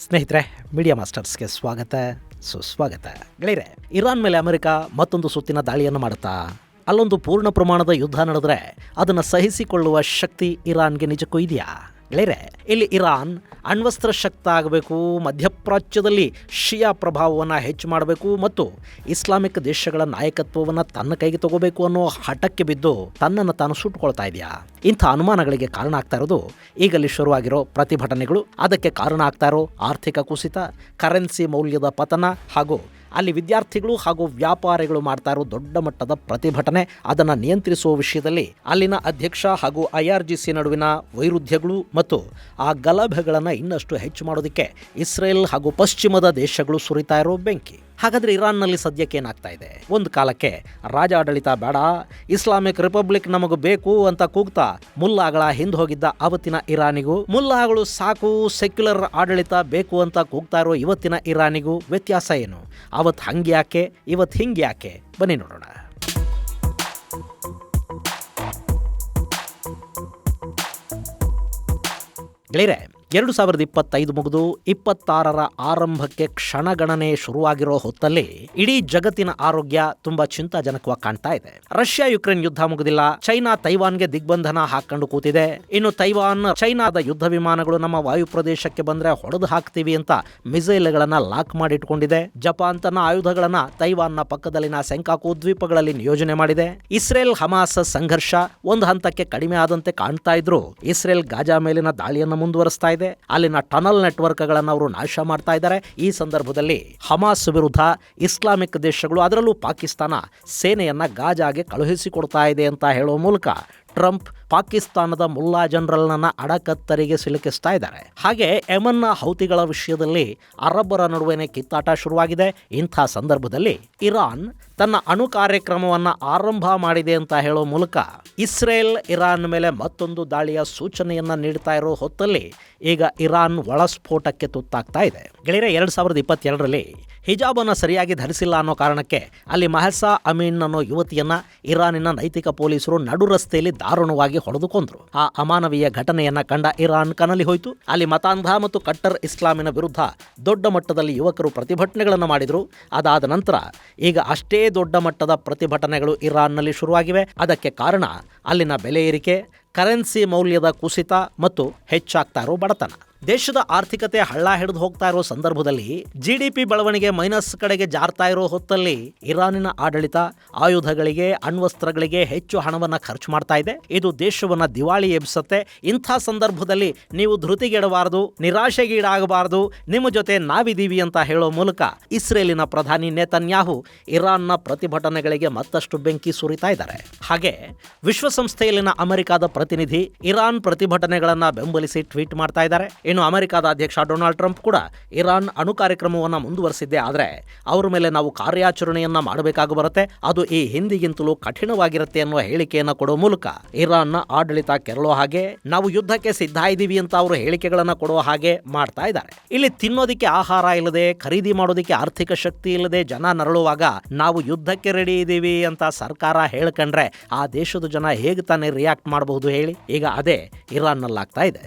ಸ್ನೇಹಿತರೆ, ಮೀಡಿಯಾ ಮಾಸ್ಟರ್ಸ್ಗೆ ಸ್ವಾಗತ, ಸುಸ್ವಾಗತ. ಗೆಳೆಯರೆ, ಇರಾನ್ ಮೇಲೆ ಅಮೆರಿಕ ಮತ್ತೊಂದು ಸುತ್ತಿನ ದಾಳಿಯನ್ನು ಮಾಡುತ್ತಾ ಅಲ್ಲೊಂದು ಪೂರ್ಣ ಪ್ರಮಾಣದ ಯುದ್ಧ ನಡೆದ್ರೆ ಅದನ್ನು ಸಹಿಸಿಕೊಳ್ಳುವ ಶಕ್ತಿ ಇರಾನ್ಗೆ ನಿಜಕ್ಕೂ ಇದೆಯಾ? ಗೆಳೆಯರೆ, ಇಲ್ಲಿ ಇರಾನ್ ಅಣ್ವಸ್ತ್ರ ಶಕ್ತ ಆಗಬೇಕು, ಮಧ್ಯಪ್ರಾಚ್ಯದಲ್ಲಿ ಶಿಯಾ ಪ್ರಭಾವವನ್ನು ಹೆಚ್ಚು ಮಾಡಬೇಕು ಮತ್ತು ಇಸ್ಲಾಮಿಕ್ ದೇಶಗಳ ನಾಯಕತ್ವವನ್ನು ತನ್ನ ಕೈಗೆ ತಗೋಬೇಕು ಅನ್ನೋ ಹಠಕ್ಕೆ ಬಿದ್ದು ತನ್ನನ್ನು ತಾನು ಸುಟ್ಟುಕೊಳ್ತಾ ಇದೆಯಾ? ಇಂಥ ಅನುಮಾನಗಳಿಗೆ ಕಾರಣ ಆಗ್ತಾ ಇರೋದು ಈಗಲ್ಲಿ ಶುರುವಾಗಿರೋ ಪ್ರತಿಭಟನೆಗಳು, ಅದಕ್ಕೆ ಕಾರಣ ಆಗ್ತಾ ಇರೋ ಆರ್ಥಿಕ ಕುಸಿತ, ಕರೆನ್ಸಿ ಮೌಲ್ಯದ ಪತನ ಹಾಗೂ ಅಲ್ಲಿ ವಿದ್ಯಾರ್ಥಿಗಳು ಹಾಗೂ ವ್ಯಾಪಾರಿಗಳು ಮಾಡ್ತಾ ಇರೋ ದೊಡ್ಡ ಮಟ್ಟದ ಪ್ರತಿಭಟನೆ, ಅದನ್ನು ನಿಯಂತ್ರಿಸುವ ವಿಷಯದಲ್ಲಿ ಅಲ್ಲಿನ ಅಧ್ಯಕ್ಷ ಹಾಗೂ IRGC ನಡುವಿನ ವೈರುಧ್ಯಗಳು ಮತ್ತು ಆ ಗಲಭೆಗಳನ್ನು ಇನ್ನಷ್ಟು ಹೆಚ್ಚು ಮಾಡೋದಕ್ಕೆ ಇಸ್ರೇಲ್ ಹಾಗೂ ಪಶ್ಚಿಮದ ದೇಶಗಳು ಸುರಿತಾ ಇರೋ ಬೆಂಕಿ. ಹಾಗಾದರೆ ಇರಾನ್ನಲ್ಲಿ ಸದ್ಯಕ್ಕೆ ಏನಾಗ್ತಾ ಇದೆ? ಒಂದು ಕಾಲಕ್ಕೆ ರಾಜಾಡಳಿತ ಬೇಡ, ಇಸ್ಲಾಮಿಕ್ ರಿಪಬ್ಲಿಕ್ ನಮಗೆ ಬೇಕು ಅಂತ ಕೂಗ್ತಾ ಮುಲ್ಲಾಗಳ ಹಿಂದೆ ಹೋಗಿದ್ದ ಅವತ್ತಿನ ಇರಾನಿಗೂ, ಮುಲ್ಲಾಗಳು ಸಾಕು ಸೆಕ್ಯುಲರ್ ಆಡಳಿತ ಬೇಕು ಅಂತ ಕೂಗ್ತಾ ಇರೋ ಇವತ್ತಿನ ಇರಾನಿಗೂ ವ್ಯತ್ಯಾಸ ಏನು? ಅವತ್ತು ಹಂಗ್ಯಾಕೆ, ಇವತ್ತು ಹಿಂಗ್ಯಾಕೆ? ಬನ್ನಿ ನೋಡೋಣ. ಗೆಳೆಯರೆ, 2025 ಮುಗಿದು 26ರ ಆರಂಭಕ್ಕೆ ಕ್ಷಣಗಣನೆ ಶುರುವಾಗಿರೋ ಹೊತ್ತಲ್ಲಿ ಇಡೀ ಜಗತ್ತಿನ ಆರೋಗ್ಯ ತುಂಬಾ ಚಿಂತಾಜನಕವಾಗಿ ಕಾಣ್ತಾ ಇದೆ. ರಷ್ಯಾ ಯುಕ್ರೇನ್ ಯುದ್ಧ ಮುಗಿದಿಲ್ಲ, ಚೈನಾ ತೈವಾನ್ಗೆ ದಿಗ್ಬಂಧನ ಹಾಕೊಂಡು ಕೂತಿದೆ. ಇನ್ನು ತೈವಾನ್ ಚೈನಾದ ಯುದ್ಧ ವಿಮಾನಗಳು ನಮ್ಮ ವಾಯು ಪ್ರದೇಶಕ್ಕೆ ಬಂದ್ರೆ ಹೊಡೆದು ಹಾಕ್ತೀವಿ ಅಂತ ಮಿಸೈಲ್ಗಳನ್ನ ಲಾಕ್ ಮಾಡಿಟ್ಕೊಂಡಿದೆ. ಜಪಾನ್ ತನ್ನ ಆಯುಧಗಳನ್ನ ತೈವಾನ್ನ ಪಕ್ಕದಲ್ಲಿನ ಸೆಂಕಾಕು ದ್ವೀಪಗಳಲ್ಲಿ ನಿಯೋಜನೆ ಮಾಡಿದೆ. ಇಸ್ರೇಲ್ ಹಮಾಸ್ ಸಂಘರ್ಷ ಒಂದು ಹಂತಕ್ಕೆ ಕಡಿಮೆ ಆದಂತೆ ಕಾಣ್ತಾ ಇದ್ರು ಇಸ್ರೇಲ್ ಗಾಜಾ ಮೇಲಿನ ದಾಳಿಯನ್ನು ಮುಂದುವರಿಸ್ತಾ ಇದೆ. ಅಲ್ಲಿನ ಟನಲ್ ನೆಟ್ವರ್ಕ್ ಗಳನ್ನು ಅವರು ನಾಶ ಮಾಡ್ತಾ ಇದ್ದಾರೆ. ಈ ಸಂದರ್ಭದಲ್ಲಿ ಹಮಾಸ್ ವಿರುದ್ಧ ಇಸ್ಲಾಮಿಕ್ ದೇಶಗಳು, ಅದರಲ್ಲೂ ಪಾಕಿಸ್ತಾನ ಸೇನೆಯನ್ನ ಗಾಜಾಗೆ ಕಳುಹಿಸಿಕೊಡ್ತಾ ಇದೆ ಅಂತ ಹೇಳುವ ಮೂಲಕ ಟ್ರಂಪ್ ಪಾಕಿಸ್ತಾನದ ಮುಲ್ಲಾ ಜನರಲ್ನ ಅಡಕತ್ತರಿಗೆ ಸಿಲುಕಿಸ್ತಾ ಇದ್ದಾರೆ. ಹಾಗೆ ಯೆಮನ್ನ ಹೌತಿಗಳ ವಿಷಯದಲ್ಲಿ ಅರಬ್ಬರ ನಡುವೆನೇ ಕಿತ್ತಾಟ ಶುರುವಾಗಿದೆ. ಇಂಥ ಸಂದರ್ಭದಲ್ಲಿ ಇರಾನ್ ತನ್ನ ಅಣು ಕಾರ್ಯಕ್ರಮವನ್ನು ಆರಂಭ ಮಾಡಿದೆ ಅಂತ ಹೇಳೋ ಮೂಲಕ ಇಸ್ರೇಲ್ ಇರಾನ್ ಮೇಲೆ ಮತ್ತೊಂದು ದಾಳಿಯ ಸೂಚನೆಯನ್ನ ನೀಡ್ತಾ ಇರೋ ಹೊತ್ತಲ್ಲಿ ಈಗ ಇರಾನ್ ಒಳಸ್ಫೋಟಕ್ಕೆ ತುತ್ತಾಗ್ತಾ ಇದೆ. ಗೆಳೆಯರೆ, 2022ರಲ್ಲಿ ಹಿಜಾಬನ್ನು ಸರಿಯಾಗಿ ಧರಿಸಿಲ್ಲ ಅನ್ನೋ ಕಾರಣಕ್ಕೆ ಅಲ್ಲಿ ಮಹಸಾ ಅಮೀನ್ ಅನ್ನೋ ಯುವತಿಯನ್ನ ಇರಾನಿನ ನೈತಿಕ ಪೊಲೀಸರು ನಡು ರಸ್ತೆಯಲ್ಲಿ ದಾರುಣವಾಗಿ ಹೊಡೆದುಕೊಂಡ್ರು. ಆ ಅಮಾನವೀಯ ಘಟನೆಯನ್ನ ಕಂಡ ಇರಾನ್ ಕನಲಿ ಹೋಯಿತು. ಅಲ್ಲಿ ಮತಾಂಧ ಮತ್ತು ಕಟ್ಟರ್ ಇಸ್ಲಾಮಿನ ವಿರುದ್ಧ ದೊಡ್ಡ ಮಟ್ಟದಲ್ಲಿ ಯುವಕರು ಪ್ರತಿಭಟನೆಗಳನ್ನು ಮಾಡಿದ್ರು. ಅದಾದ ನಂತರ ಈಗ ಅಷ್ಟೇ ದೊಡ್ಡ ಮಟ್ಟದ ಪ್ರತಿಭಟನೆಗಳು ಇರಾನ್ನಲ್ಲಿ ಶುರುವಾಗಿವೆ. ಅದಕ್ಕೆ ಕಾರಣ ಅಲ್ಲಿನ ಬೆಲೆ ಏರಿಕೆ, ಕರೆನ್ಸಿ ಮೌಲ್ಯದ ಕುಸಿತ ಮತ್ತು ಹೆಚ್ಚಾಗ್ತಾ ಇರೋ ಬಡತನ. ದೇಶದ ಆರ್ಥಿಕತೆ ಹಳ್ಳ ಹಿಡಿದು ಹೋಗ್ತಾ ಇರೋ ಸಂದರ್ಭದಲ್ಲಿ GDP ಬೆಳವಣಿಗೆ ಮೈನಸ್ ಕಡೆಗೆ ಜಾರ್ತಾ ಇರೋ ಹೊತ್ತಲ್ಲಿ ಇರಾನಿನ ಆಡಳಿತ ಆಯುಧಗಳಿಗೆ, ಅಣ್ವಸ್ತ್ರಗಳಿಗೆ ಹೆಚ್ಚು ಹಣವನ್ನು ಖರ್ಚು ಮಾಡ್ತಾ ಇದೆ. ಇದು ದೇಶವನ್ನ ದಿವಾಳಿ ಎಬ್ಬಿಸುತ್ತೆ. ಇಂಥ ಸಂದರ್ಭದಲ್ಲಿ ನೀವು ಧೃತಿಗೆಡಬಾರದು, ನಿರಾಶೆಗೀಡಾಗಬಾರದು, ನಿಮ್ಮ ಜೊತೆ ನಾವಿದ್ದೀವಿ ಅಂತ ಹೇಳೋ ಮೂಲಕ ಇಸ್ರೇಲಿನ ಪ್ರಧಾನಿ ನೇತನ್ಯಾಹು ಇರಾನ್ನ ಪ್ರತಿಭಟನೆಗಳಿಗೆ ಮತ್ತಷ್ಟು ಬೆಂಕಿ ಸುರಿತಾ ಇದ್ದಾರೆ. ಹಾಗೆ ವಿಶ್ವಸಂಸ್ಥೆಯಲ್ಲಿನ ಅಮೆರಿಕದ ಪ್ರತಿನಿಧಿ ಇರಾನ್ ಪ್ರತಿಭಟನೆಗಳನ್ನ ಬೆಂಬಲಿಸಿ ಟ್ವೀಟ್ ಮಾಡ್ತಾ ಇದ್ದಾರೆ. ಇನ್ನು ಅಮೆರಿಕದ ಅಧ್ಯಕ್ಷ ಡೊನಾಲ್ಡ್ ಟ್ರಂಪ್ ಕೂಡ ಇರಾನ್ ಅಣು ಕಾರ್ಯಕ್ರಮವನ್ನು ಮುಂದುವರೆಸಿದ್ದೆ ಆದರೆ ಅವರ ಮೇಲೆ ನಾವು ಕಾರ್ಯಾಚರಣೆಯನ್ನ ಮಾಡಬೇಕಾಗಿ ಬರುತ್ತೆ, ಅದು ಈ ಹಿಂದಿಗಿಂತಲೂ ಕಠಿಣವಾಗಿರುತ್ತೆ ಅನ್ನುವ ಹೇಳಿಕೆಯನ್ನು ಕೊಡೋ ಮೂಲಕ ಇರಾನ್ನ ಆಡಳಿತ ಕೆರಳೋ ಹಾಗೆ, ನಾವು ಯುದ್ಧಕ್ಕೆ ಸಿದ್ಧ ಇದ್ದೀವಿ ಅಂತ ಅವರು ಹೇಳಿಕೆಗಳನ್ನು ಕೊಡೋ ಹಾಗೆ ಮಾಡ್ತಾ ಇದ್ದಾರೆ. ಇಲ್ಲಿ ತಿನ್ನೋದಕ್ಕೆ ಆಹಾರ ಇಲ್ಲದೆ, ಖರೀದಿ ಮಾಡೋದಕ್ಕೆ ಆರ್ಥಿಕ ಶಕ್ತಿ ಇಲ್ಲದೆ ಜನ ನರಳುವಾಗ ನಾವು ಯುದ್ಧಕ್ಕೆ ರೆಡಿ ಇದ್ದೀವಿ ಅಂತ ಸರ್ಕಾರ ಹೇಳ್ಕೊಂಡ್ರೆ ಆ ದೇಶದ ಜನ ಹೇಗೆ ತಾನೇ ರಿಯಾಕ್ಟ್ ಮಾಡಬಹುದು ಹೇಳಿ? ಈಗ ಅದೇ ಇರಾನ್ನಲ್ಲಾಗ್ತಾ ಇದೆ.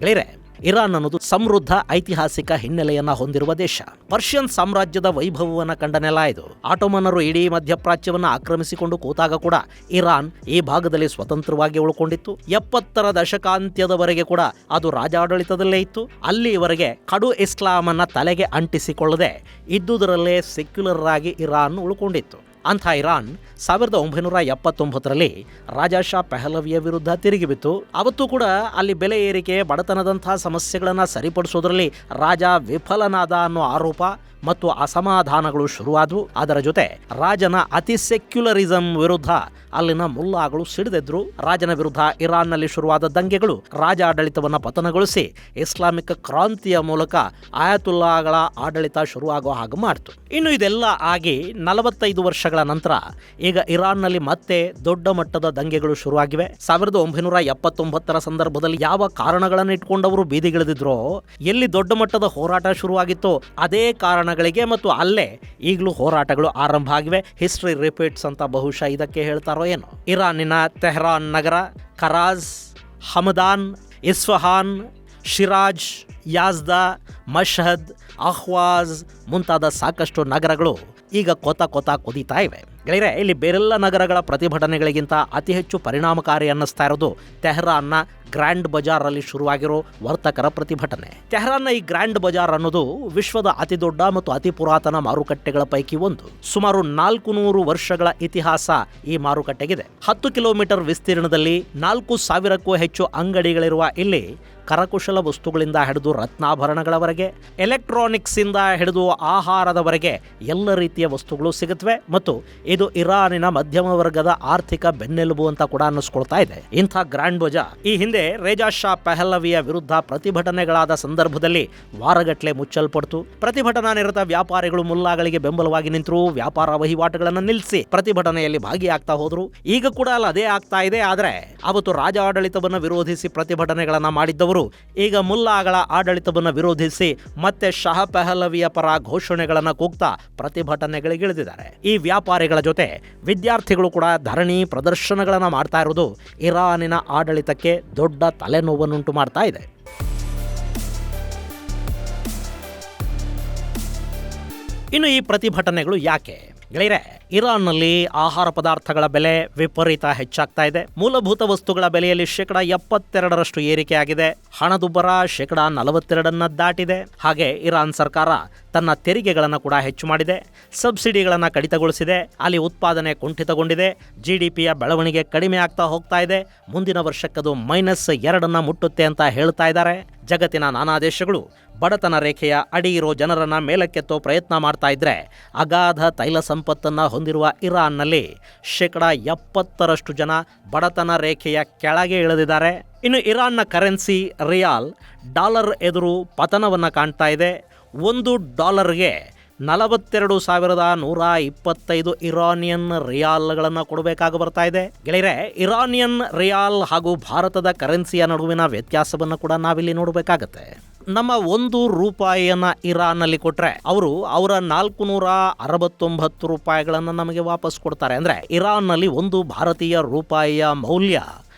ಗೆಳೆಯರೆ, ಇರಾನ್ ಅನ್ನೋದು ಸಮೃದ್ಧ ಐತಿಹಾಸಿಕ ಹಿನ್ನೆಲೆಯನ್ನ ಹೊಂದಿರುವ ದೇಶ. ಪರ್ಷಿಯನ್ ಸಾಮ್ರಾಜ್ಯದ ವೈಭವವನ್ನು ಕಂಡ ನೆಲ ಇದು. ಆಟೋಮನರು ಇಡೀ ಮಧ್ಯಪ್ರಾಚ್ಯವನ್ನ ಆಕ್ರಮಿಸಿಕೊಂಡು ಕೂತಾಗ ಕೂಡ ಇರಾನ್ ಈ ಭಾಗದಲ್ಲಿ ಸ್ವತಂತ್ರವಾಗಿ ಉಳ್ಕೊಂಡಿತ್ತು. 70ರ ದಶಕಾಂತ್ಯದವರೆಗೆ ಕೂಡ ಅದು ರಾಜಾಡಳಿತದಲ್ಲೇ ಇತ್ತು. ಅಲ್ಲಿವರೆಗೆ ಕಡು ಇಸ್ಲಾಮನ್ನ ತಲೆಗೆ ಅಂಟಿಸಿಕೊಳ್ಳದೆ ಇದ್ದುದರಲ್ಲೇ ಸೆಕ್ಯುಲರ್ ಆಗಿ ಇರಾನ್ ಉಳ್ಕೊಂಡಿತ್ತು. ಅಂಥ ಇರಾನ್ 1979ರಲ್ಲಿ ರಾಜಾ ಶಾ ಪೆಹಲವಿಯ ವಿರುದ್ಧ ತಿರುಗಿಬಿತ್ತು. ಅವತ್ತು ಕೂಡ ಅಲ್ಲಿ ಬೆಲೆ ಏರಿಕೆ, ಬಡತನದಂತಹ ಸಮಸ್ಯೆಗಳನ್ನು ಸರಿಪಡಿಸೋದ್ರಲ್ಲಿ ರಾಜ ವಿಫಲನಾದ ಅನ್ನೋ ಆರೋಪ ಮತ್ತು ಅಸಮಾಧಾನಗಳು ಶುರುವಾದವು. ಅದರ ಜೊತೆ ರಾಜನ ಅತಿ ಸೆಕ್ಯುಲರಿಸಂ ವಿರುದ್ಧ ಅಲ್ಲಿನ ಮುಲ್ಲಾಗಳು ಸಿಡಿದೆದ್ರು. ರಾಜನ ವಿರುದ್ಧ ಇರಾನ್ನಲ್ಲಿ ಶುರುವಾದ ದಂಗೆಗಳು ರಾಜಾಡಳಿತವನ್ನು ಪತನಗೊಳಿಸಿ ಇಸ್ಲಾಮಿಕ್ ಕ್ರಾಂತಿಯ ಮೂಲಕ ಆಯತುಲ್ಲಾಗಳ ಆಡಳಿತ ಶುರುವಾಗೋ ಹಾಗೆ ಮಾಡಿತು. ಇನ್ನು ಇದೆಲ್ಲ ಆಗಿ 45 ವರ್ಷಗಳ ನಂತರ ಈಗ ಇರಾನ್ನಲ್ಲಿ ಮತ್ತೆ ದೊಡ್ಡ ಮಟ್ಟದ ದಂಗೆಗಳು ಶುರುವಾಗಿವೆ. 1979ರ ಸಂದರ್ಭದಲ್ಲಿ ಯಾವ ಕಾರಣಗಳನ್ನು ಇಟ್ಕೊಂಡವರು ಬೀದಿಗಿಳಿದಿದ್ರೋ, ಎಲ್ಲಿ ದೊಡ್ಡ ಮಟ್ಟದ ಹೋರಾಟ ಶುರುವಾಗಿತ್ತೋ ಅದೇ ಕಾರಣ ತಾಣಗಳಿಗೆ ಮತ್ತು ಅಲ್ಲೇ ಈಗಲೂ ಹೋರಾಟಗಳು ಆರಂಭ ಆಗಿವೆ. ಹಿಸ್ಟ್ರಿ ರಿಪೀಟ್ಸ್ ಅಂತ ಬಹುಶಃ ಇದಕ್ಕೆ ಹೇಳ್ತಾರೋ ಏನೋ. ಇರಾನಿನ ತೆಹರಾನ್ ನಗರ, ಕರಾಜ್, ಹಮದಾನ್, ಇಸ್ಫಹಾನ್, ಶಿರಾಜ್, ಯಾಜ್ದಾ, ಮಶ್ಹದ್, ಅಹ್ವಾಜ್ ಮುಂತಾದ ಸಾಕಷ್ಟು ನಗರಗಳು ಈಗ ಕೊತ ಕುದೀತಾ ಇವೆ. ಗೆಳೆಯರೆ, ಇಲ್ಲಿ ಬೇರೆಲ್ಲ ನಗರಗಳ ಪ್ರತಿಭಟನೆಗಳಿಗಿಂತ ಅತಿ ಹೆಚ್ಚು ಪರಿಣಾಮಕಾರಿ ಅನ್ನಿಸ್ತಾ ಇರೋದು ತೆಹರಾನ್ನ ಗ್ರ್ಯಾಂಡ್ ಬಜಾರ್ ಅಲ್ಲಿ ಶುರುವಾಗಿರೋ ವರ್ತಕರ ಪ್ರತಿಭಟನೆ. ತೆಹರಾನ್ನ ಈ ಗ್ರ್ಯಾಂಡ್ ಬಜಾರ್ ಅನ್ನೋದು ವಿಶ್ವದ ಅತಿ ದೊಡ್ಡ ಮತ್ತು ಅತಿ ಪುರಾತನ ಮಾರುಕಟ್ಟೆಗಳ ಪೈಕಿ ಒಂದು. ಸುಮಾರು 400 ವರ್ಷಗಳ ಇತಿಹಾಸ ಈ ಮಾರುಕಟ್ಟೆಗಿದೆ. 10 ಕಿಲೋಮೀಟರ್ ವಿಸ್ತೀರ್ಣದಲ್ಲಿ 4,000ಕ್ಕೂ ಹೆಚ್ಚು ಅಂಗಡಿಗಳಿರುವ ಇಲ್ಲಿ ಕರಕುಶಲ ವಸ್ತುಗಳಿಂದ ಹಿಡಿದು ರತ್ನಾಭರಣಗಳವರೆಗೆ, ಎಲೆಕ್ಟ್ರಾನಿಕ್ಸ್ ಇಂದ ಹಿಡಿದು ಆಹಾರದವರೆಗೆ ಎಲ್ಲ ರೀತಿಯ ವಸ್ತುಗಳು ಸಿಗುತ್ತವೆ ಮತ್ತು ಇದು ಇರಾನಿನ ಮಧ್ಯಮ ವರ್ಗದ ಆರ್ಥಿಕ ಬೆನ್ನೆಲುಬು ಅಂತ ಕೂಡ ಅನ್ನಿಸ್ಕೊಳ್ತಾ ಇದೆ. ಇಂಥ ಗ್ರ್ಯಾಂಡ್ ಬಜಾರ್ ಈ ಹಿಂದೆ ರೇಜಾ ಶಾ ಪಹಲವಿಯ ವಿರುದ್ಧ ಪ್ರತಿಭಟನೆಗಳಾದ ಸಂದರ್ಭದಲ್ಲಿ ವಾರಗಟ್ಟಲೆ ಮುಚ್ಚಲ್ಪಡ್ತು. ಪ್ರತಿಭಟನಾ ನಿರತ ವ್ಯಾಪಾರಿಗಳು ಮುಲ್ಲಾಗಳಿಗೆ ಬೆಂಬಲವಾಗಿ ನಿಂತರು, ವ್ಯಾಪಾರ ವಹಿವಾಟುಗಳನ್ನು ನಿಲ್ಲಿಸಿ ಪ್ರತಿಭಟನೆಯಲ್ಲಿ ಭಾಗಿಯಾಗ್ತಾ ಹೋದ್ರು. ಈಗ ಕೂಡ ಅದೇ ಆಗ್ತಾ ಇದೆ. ಆದ್ರೆ ಅವತ್ತು ರಾಜ ಆಡಳಿತವನ್ನು ವಿರೋಧಿಸಿ ಪ್ರತಿಭಟನೆಗಳನ್ನ ಮಾಡಿದ್ದವರು ಈಗ ಮುಲ್ಲಾಗಳ ಆಡಳಿತವನ್ನು ವಿರೋಧಿಸಿ ಮತ್ತೆ ಶಹ ಪಹಲವಿಯ ಪರ ಘೋಷಣೆಗಳನ್ನು ಕೂಗ್ತಾ ಪ್ರತಿಭಟನೆಗಳಿಗಿಳಿದಿದ್ದಾರೆ. ಈ ವ್ಯಾಪಾರಿಗಳ ಜೊತೆ ವಿದ್ಯಾರ್ಥಿಗಳು ಕೂಡ ಧರಣಿ ಪ್ರದರ್ಶನಗಳನ್ನು ಮಾಡ್ತಾ ಇರೋದು ಇರಾನಿನ ಆಡಳಿತಕ್ಕೆ ದೊಡ್ಡ ತಲೆನೋವನ್ನುಂಟು ಮಾಡ್ತಾ ಇದೆ. ಇನ್ನು ಈ ಪ್ರತಿಭಟನೆಗಳು ಯಾಕೆ? ಗೆಳೆಯರೆ, ಇರಾನ್ನಲ್ಲಿ ಆಹಾರ ಪದಾರ್ಥಗಳ ಬೆಲೆ ವಿಪರೀತ ಹೆಚ್ಚಾಗ್ತಾ ಇದೆ. ಮೂಲಭೂತ ವಸ್ತುಗಳ ಬೆಲೆಯಲ್ಲಿ 72% ಏರಿಕೆ ಆಗಿದೆ. ಹಣದುಬ್ಬರ 42% ದಾಟಿದೆ. ಹಾಗೆ ಇರಾನ್ ಸರ್ಕಾರ ತನ್ನ ತೆರಿಗೆಗಳನ್ನು ಕೂಡ ಹೆಚ್ಚು ಮಾಡಿದೆ, ಸಬ್ಸಿಡಿಗಳನ್ನು ಕಡಿತಗೊಳಿಸಿದೆ, ಅಲ್ಲಿ ಉತ್ಪಾದನೆ ಕುಂಠಿತಗೊಂಡಿದೆ, GDPಯ ಬೆಳವಣಿಗೆ ಕಡಿಮೆ ಆಗ್ತಾ ಹೋಗ್ತಾ ಇದೆ. ಮುಂದಿನ ವರ್ಷಕ್ಕದು -2 ಮುಟ್ಟುತ್ತೆ ಅಂತ ಹೇಳ್ತಾ ಇದ್ದಾರೆ. ಜಗತ್ತಿನ ನಾನಾ ದೇಶಗಳು ಬಡತನ ರೇಖೆಯ ಅಡಿ ಇರೋ ಜನರನ್ನ ಮೇಲಕ್ಕೆತ್ತೋ ಪ್ರಯತ್ನ ಮಾಡ್ತಾ ಇದ್ರೆ, ಅಗಾಧ ತೈಲ ಸಂಪತ್ತನ್ನು ಹೊಂದಿರುವ ಇರಾನ್ನಲ್ಲಿ 70% ಜನ ಬಡತನ ರೇಖೆಯ ಕೆಳಗೆ ಇಳಿದಿದ್ದಾರೆ. ಇನ್ನು ಇರಾನ್ನ ಕರೆನ್ಸಿ ರಿಯಾಲ್ ಡಾಲರ್ ಎದುರು ಪತನವನ್ನು ಕಾಣ್ತಾ ಇದೆ. $1ಗೆ 42,125 ಇರಾನಿಯನ್ ರಿಯಾಲ್ಗಳನ್ನು ಕೊಡಬೇಕಾಗಿ ಬರ್ತಾ ಇದೆ. ಗೆಳೆಯರೆ, ಇರಾನಿಯನ್ ರಿಯಾಲ್ ಹಾಗೂ ಭಾರತದ ಕರೆನ್ಸಿಯ ನಡುವಿನ ವ್ಯತ್ಯಾಸವನ್ನು ಕೂಡ ನಾವಿಲ್ಲಿ ನೋಡಬೇಕಾಗತ್ತೆ. ನಮ್ಮ $1 ಇರಾನ್ನಲ್ಲಿ ಕೊಟ್ರೆ ಅವರು ಅವರ 469 ರೂಪಾಯಿಗಳನ್ನು ನಮಗೆ ವಾಪಸ್ ಕೊಡ್ತಾರೆ. ಅಂದ್ರೆ ಇರಾನ್ನಲ್ಲಿ ಒಂದು ಭಾರತೀಯ ರೂಪಾಯಿಯ ಮೌಲ್ಯ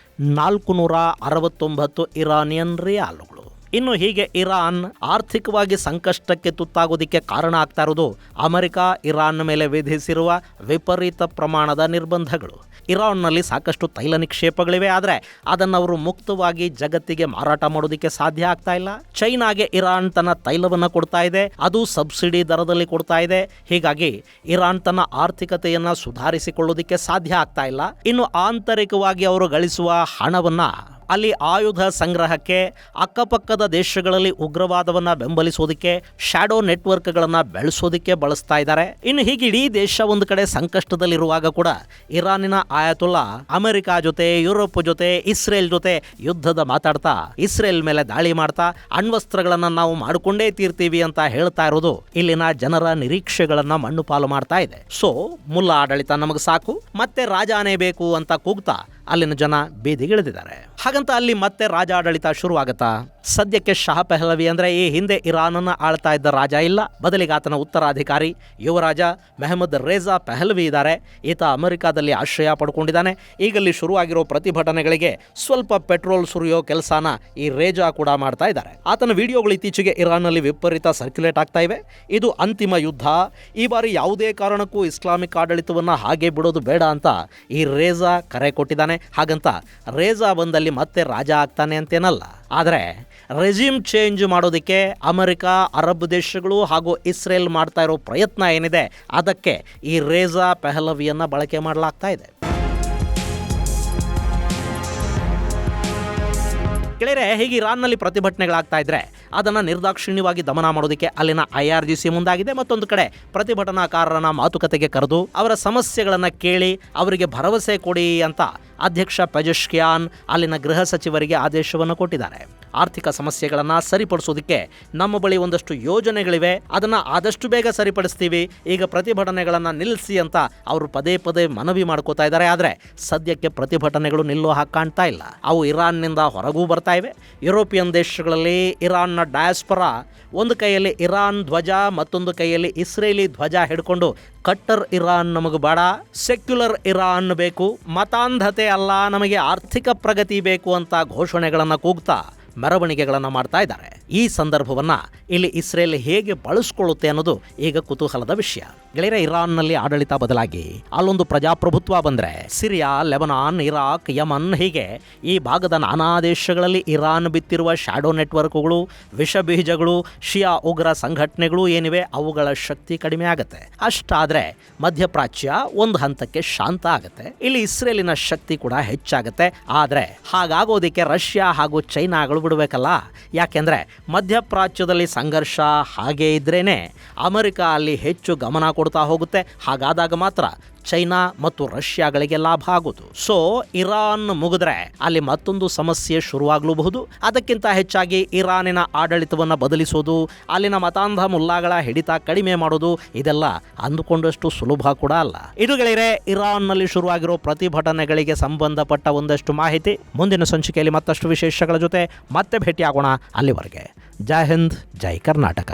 469 ಇರಾನಿಯನ್ ರಿಯಾಲ್ಗಳು. ಇನ್ನು ಹೀಗೆ ಇರಾನ್ ಆರ್ಥಿಕವಾಗಿ ಸಂಕಷ್ಟಕ್ಕೆ ತುತ್ತಾಗೋದಕ್ಕೆ ಕಾರಣ ಆಗ್ತಾ ಇರೋದು ಅಮೆರಿಕ ಇರಾನ್ ಮೇಲೆ ವಿಧಿಸಿರುವ ವಿಪರೀತ ಪ್ರಮಾಣದ ನಿರ್ಬಂಧಗಳು. ಇರಾನ್ನಲ್ಲಿ ಸಾಕಷ್ಟು ತೈಲ ನಿಕ್ಷೇಪಗಳಿವೆ, ಆದರೆ ಅದನ್ನು ಅವರು ಮುಕ್ತವಾಗಿ ಜಗತ್ತಿಗೆ ಮಾರಾಟ ಮಾಡೋದಕ್ಕೆ ಸಾಧ್ಯ ಆಗ್ತಾ ಇಲ್ಲ. ಚೈನಾಗೆ ಇರಾನ್ ತನ್ನ ತೈಲವನ್ನು ಕೊಡ್ತಾ ಇದೆ, ಅದು ಸಬ್ಸಿಡಿ ದರದಲ್ಲಿ ಕೊಡ್ತಾ ಇದೆ. ಹೀಗಾಗಿ ಇರಾನ್ ತನ್ನ ಆರ್ಥಿಕತೆಯನ್ನು ಸುಧಾರಿಸಿಕೊಳ್ಳೋದಕ್ಕೆ ಸಾಧ್ಯ ಆಗ್ತಾ ಇಲ್ಲ. ಇನ್ನು ಆಂತರಿಕವಾಗಿ ಅವರು ಗಳಿಸುವ ಹಣವನ್ನ ಅಲ್ಲಿ ಆಯುಧ ಸಂಗ್ರಹಕ್ಕೆ, ಅಕ್ಕಪಕ್ಕದ ದೇಶಗಳಲ್ಲಿ ಉಗ್ರವಾದವನ್ನ ಬೆಂಬಲಿಸೋದಕ್ಕೆ, ಶ್ಯಾಡೋ ನೆಟ್ವರ್ಕ್ಗಳನ್ನು ಬೆಳೆಸೋದಕ್ಕೆ ಬಳಸ್ತಾ ಇದ್ದಾರೆ. ಇನ್ನು ಹೀಗೆ ಇಡೀ ದೇಶ ಒಂದು ಕಡೆ ಸಂಕಷ್ಟದಲ್ಲಿರುವಾಗ ಕೂಡ ಇರಾನಿನ ಆಯತುಲ್ಲಾ ಅಮೆರಿಕ ಜೊತೆ, ಯುರೋಪ್ ಜೊತೆ, ಇಸ್ರೇಲ್ ಜೊತೆ ಯುದ್ಧದ ಮಾತಾಡ್ತಾ, ಇಸ್ರೇಲ್ ಮೇಲೆ ದಾಳಿ ಮಾಡ್ತಾ ಅಣ್ವಸ್ತ್ರಗಳನ್ನು ನಾವು ಮಾಡಿಕೊಂಡೇ ತೀರ್ತೀವಿ ಅಂತ ಹೇಳ್ತಾ ಇರೋದು ಇಲ್ಲಿನ ಜನರ ನಿರೀಕ್ಷೆಗಳನ್ನ ಮಣ್ಣು ಪಾಲು ಮಾಡ್ತಾ ಇದೆ. ಸೊ ಮುಲ್ಲಾ ಆಡಳಿತ ನಮಗೆ ಸಾಕು, ಮತ್ತೆ ರಾಜಾನೇ ಬೇಕು ಅಂತ ಕೂಗ್ತಾ ಅಲ್ಲಿನ ಜನ ಬೀದಿಗಿಳಿದಿದ್ದಾರೆ. ಹಾಗಂತ ಅಲ್ಲಿ ಮತ್ತೆ ರಾಜ ಆಡಳಿತ ಶುರು ಆಗತ್ತಾ? ಸದ್ಯಕ್ಕೆ ಶಹ ಪಹಲವಿ ಅಂದ್ರೆ ಈ ಹಿಂದೆ ಇರಾನನ್ನ ಆಳ್ತಾ ಇದ್ದ ರಾಜ ಇಲ್ಲ, ಬದಲಿಗೆ ಆತನ ಉತ್ತರಾಧಿಕಾರಿ ಯುವರಾಜ ಮೆಹಮದ್ ರೇಜಾ ಪಹಲವಿ ಇದ್ದಾರೆ. ಈತ ಅಮೆರಿಕಾದಲ್ಲಿ ಆಶ್ರಯ ಪಡ್ಕೊಂಡಿದ್ದಾನೆ. ಈಗಲ್ಲಿ ಶುರುವಾಗಿರೋ ಪ್ರತಿಭಟನೆಗಳಿಗೆ ಸ್ವಲ್ಪ ಪೆಟ್ರೋಲ್ ಸುರಿಯೋ ಕೆಲಸನ ಈ ರೇಜಾ ಕೂಡ ಮಾಡ್ತಾ ಇದ್ದಾರೆ. ಆತನ ವಿಡಿಯೋಗಳು ಇತ್ತೀಚೆಗೆ ಇರಾನ್ನಲ್ಲಿ ವಿಪರೀತ ಸರ್ಕ್ಯುಲೇಟ್ ಆಗ್ತಾ ಇವೆ. ಇದು ಅಂತಿಮ ಯುದ್ಧ, ಈ ಬಾರಿ ಯಾವುದೇ ಕಾರಣಕ್ಕೂ ಇಸ್ಲಾಮಿಕ್ ಆಡಳಿತವನ್ನ ಹಾಗೆ ಬಿಡೋದು ಬೇಡ ಅಂತ ಈ ರೇಜಾ ಕರೆ ಕೊಟ್ಟಿದ್ದಾನೆ. ಹಾಗಂತ ರೇಜಾ ಬಂದಲ್ಲಿ ಮತ್ತೆ ರಾಜ ಆಗ್ತಾನೆ ಅಂತೇನಲ್ಲ, ಆದರೆ ರೆಜಿಮ್ ಚೇಂಜ್ ಮಾಡೋದಕ್ಕೆ ಅಮೆರಿಕ, ಅರಬ್ ದೇಶಗಳು ಹಾಗೂ ಇಸ್ರೇಲ್ ಮಾಡ್ತಾ ಇರೋ ಪ್ರಯತ್ನ ಏನಿದೆ ಅದಕ್ಕೆ ಈ ರೇಜಾ ಪಹಲವಿಯನ್ನ ಬಳಕೆ ಮಾಡಲಾಗ್ತಾ ಇದೆ. ಗೆಳೆಯರೆ, ಹೀಗೆ ಇರಾನ್ನಲ್ಲಿ ಪ್ರತಿಭಟನೆಗಳಾಗ್ತಾ ಇದ್ರೆ ಅದನ್ನು ನಿರ್ದಾಕ್ಷಿಣ್ಯವಾಗಿ ದಮನ ಮಾಡೋದಕ್ಕೆ ಅಲ್ಲಿನ IRGC ಮುಂದಾಗಿದೆ. ಮತ್ತೊಂದು ಕಡೆ ಪ್ರತಿಭಟನಾಕಾರರನ್ನ ಮಾತುಕತೆಗೆ ಕರೆದು ಅವರ ಸಮಸ್ಯೆಗಳನ್ನು ಕೇಳಿ ಅವರಿಗೆ ಭರವಸೆ ಕೊಡಿ ಅಂತ ಅಧ್ಯಕ್ಷ ಪೆಜೆಶ್ಕಿಯಾನ್ ಅಲ್ಲಿನ ಗೃಹ ಸಚಿವರಿಗೆ ಆದೇಶವನ್ನು ಕೊಟ್ಟಿದ್ದಾರೆ. ಆರ್ಥಿಕ ಸಮಸ್ಯೆಗಳನ್ನು ಸರಿಪಡಿಸೋದಕ್ಕೆ ನಮ್ಮ ಬಳಿ ಒಂದಷ್ಟು ಯೋಜನೆಗಳಿವೆ, ಅದನ್ನು ಆದಷ್ಟು ಬೇಗ ಸರಿಪಡಿಸ್ತೀವಿ, ಈಗ ಪ್ರತಿಭಟನೆಗಳನ್ನು ನಿಲ್ಲಿಸಿ ಅಂತ ಅವರು ಪದೇ ಪದೇ ಮನವಿ ಮಾಡ್ಕೋತಾ ಇದ್ದಾರೆ. ಆದರೆ ಸದ್ಯಕ್ಕೆ ಪ್ರತಿಭಟನೆಗಳು ನಿಲ್ಲೋ ಹಾಗೆ ಕಾಣ್ತಾ ಇಲ್ಲ. ಅವು ಇರಾನ್ನಿಂದ ಹೊರಗೂ ಬರ್ತಾ ಆಗ್ತಾ ಇವೆ. ಯುರೋಪಿಯನ್ ದೇಶಗಳಲ್ಲಿ ಇರಾನ್ನ ಡಯಾಸ್ಪೊರಾ ಒಂದು ಕೈಯಲ್ಲಿ ಇರಾನ್ ಧ್ವಜ, ಮತ್ತೊಂದು ಕೈಯಲ್ಲಿ ಇಸ್ರೇಲಿ ಧ್ವಜ ಹಿಡ್ಕೊಂಡು ಕಟ್ಟರ್ ಇರಾನ್ ನಮಗೆ ಬೇಡ, ಸೆಕ್ಯುಲರ್ ಇರಾನ್ ಬೇಕು, ಮತಾಂಧತೆ ಅಲ್ಲ, ನಮಗೆ ಆರ್ಥಿಕ ಪ್ರಗತಿ ಬೇಕು ಅಂತ ಘೋಷಣೆಗಳನ್ನು ಕೂಗ್ತಾ ಮೆರವಣಿಗೆಗಳನ್ನು ಮಾಡ್ತಾ ಇದ್ದಾರೆ. ಈ ಸಂದರ್ಭವನ್ನು ಇಲ್ಲಿ ಇಸ್ರೇಲ್ ಹೇಗೆ ಬಳಸ್ಕೊಳ್ಳುತ್ತೆ ಅನ್ನೋದು ಈಗ ಕುತೂಹಲದ ವಿಷಯ. ಗೆಳೆಯರೆ, ಇರಾನ್ನಲ್ಲಿ ಆಡಳಿತ ಬದಲಾಗಿ ಅಲ್ಲೊಂದು ಪ್ರಜಾಪ್ರಭುತ್ವ ಬಂದರೆ ಸಿರಿಯಾ, ಲೆಬನಾನ್, ಇರಾಕ್, ಯಮನ್ ಹೀಗೆ ಈ ಭಾಗದ ನಾನಾ ದೇಶಗಳಲ್ಲಿ ಇರಾನ್ ಬಿತ್ತಿರುವ ಶಾಡೋ ನೆಟ್ವರ್ಕ್ಗಳು, ವಿಷಬೀಜಗಳು, ಶಿಯಾ ಉಗ್ರ ಸಂಘಟನೆಗಳು ಏನಿವೆ ಅವುಗಳ ಶಕ್ತಿ ಕಡಿಮೆ ಆಗುತ್ತೆ. ಅಷ್ಟಾದರೆ ಮಧ್ಯಪ್ರಾಚ್ಯ ಒಂದು ಹಂತಕ್ಕೆ ಶಾಂತ ಆಗುತ್ತೆ. ಇಲ್ಲಿ ಇಸ್ರೇಲಿನ ಶಕ್ತಿ ಕೂಡ ಹೆಚ್ಚಾಗುತ್ತೆ. ಆದರೆ ಹಾಗಾಗೋದಕ್ಕೆ ರಷ್ಯಾ ಹಾಗೂ ಚೈನಾಗಳು ಬಿಡಬೇಕಲ್ಲ. ಯಾಕೆಂದರೆ ಮಧ್ಯಪ್ರಾಚ್ಯದಲ್ಲಿ ಸಂಘರ್ಷ ಹಾಗೇ ಇದ್ರೇನೆ ಅಮೆರಿಕ ಅಲ್ಲಿ ಹೆಚ್ಚು ಗಮನ ಕೊಡ್ತಾ ಹೋಗುತ್ತೆ. ಹಾಗಾದಾಗ ಮಾತ್ರ ಚೈನಾ ಮತ್ತು ರಷ್ಯಾಗಳಿಗೆ ಲಾಭ ಆಗೋದು. ಸೊ ಇರಾನ್ ಮುಗಿದ್ರೆ ಅಲ್ಲಿ ಮತ್ತೊಂದು ಸಮಸ್ಯೆ ಶುರುವಾಗಲೂಬಹುದು. ಅದಕ್ಕಿಂತ ಹೆಚ್ಚಾಗಿ ಇರಾನಿನ ಆಡಳಿತವನ್ನು ಬದಲಿಸೋದು, ಅಲ್ಲಿನ ಮತಾಂಧ ಮುಲ್ಲಾಗಳ ಹಿಡಿತ ಕಡಿಮೆ ಮಾಡೋದು, ಇದೆಲ್ಲ ಅಂದುಕೊಂಡಷ್ಟು ಸುಲಭ ಕೂಡ ಅಲ್ಲ. ಇದು ಗೆಳೆಯರೆ, ಇರಾನ್ನಲ್ಲಿ ಶುರುವಾಗಿರೋ ಪ್ರತಿಭಟನೆಗಳಿಗೆ ಸಂಬಂಧಪಟ್ಟ ಒಂದಷ್ಟು ಮಾಹಿತಿ. ಮುಂದಿನ ಸಂಚಿಕೆಯಲ್ಲಿ ಮತ್ತಷ್ಟು ವಿಶೇಷಗಳ ಜೊತೆ ಮತ್ತೆ ಭೇಟಿಯಾಗೋಣ. ಅಲ್ಲಿವರೆಗೆ ಜೈ ಹಿಂದ್, ಜೈ ಕರ್ನಾಟಕ.